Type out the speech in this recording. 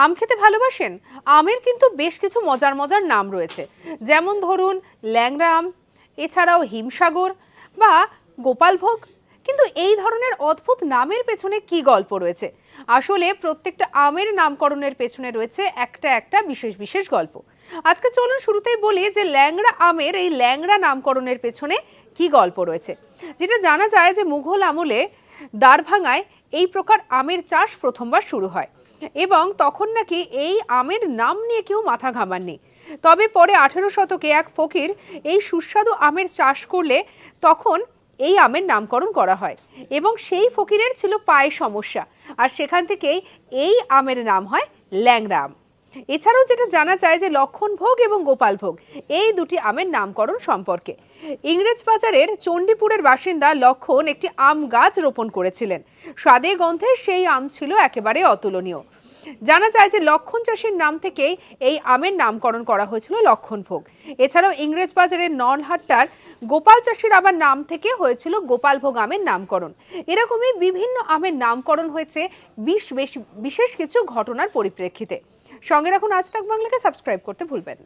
আম খেতে ভালোবাসেন? আমের কিন্তু বেশ কিছু মজার মজার নাম রয়েছে। যেমন ধরুন ল্যাংড়া আম, এছাড়াও হিমসাগর বা গোপালভোগ। কিন্তু এই ধরনের অদ্ভুত নামের পেছনে কি গল্প রয়েছে? আসলে প্রত্যেকটা আমের নামকরণের পেছনে রয়েছে একটা একটা বিশেষ বিশেষ গল্প। আজকে চলুন শুরুতেই বলি যে ল্যাংড়া আমের এই ল্যাংড়া নামকরণের পেছনে কি গল্প রয়েছে। যেটা জানা যায় যে মুঘল আমলে দ্বারভাঙায় এই প্রকার আমের চাষ প্রথমবার শুরু হয় এবং তখন নাকি এই আমের নাম নিয়ে কেউ মাথা ঘামাননি। তবে পরে 18 শতকে এক ফকির এই সুস্বাদু আমের চাষ করলে তখন এই আমের নামকরণ করা হয় এবং সেই ফকিরের ছিল পায়ে সমস্যা, আর সেখান থেকেই এই আমের নাম হয় ল্যাংড়া আম। এছাড়াও যেটা জানা যায় যে লক্ষণভোগ এবং গোপালভোগ এই দুটি আমের নামকরণ সম্পর্কে। ইংরেজবাজারের চণ্ডীপুরের বাসিন্দা লক্ষণ একটি আম গাছ রোপণ করেছিলেন। স্বাদে গন্ধে সেই আম ছিল একেবারে অতুলনীয়। জানা যায় যে লক্ষণ চাষির নাম থেকেই এই আমের নামকরণ করা হয়েছিল লক্ষণভোগ। এছাড়াও ইংরেজবাজারের নলহাট্টার গোপাল চাষির আবার নাম থেকে হয়েছিল গোপালভোগ আমের নামকরণ। এরকমই বিভিন্ন আমের নামকরণ হয়েছে বিশেষ কিছু ঘটনার পরিপ্রেক্ষিতে। সঙ্গে রাখুন আজ তাক বাংলাকে, সাবস্ক্রাইব করতে ভুলবেন না।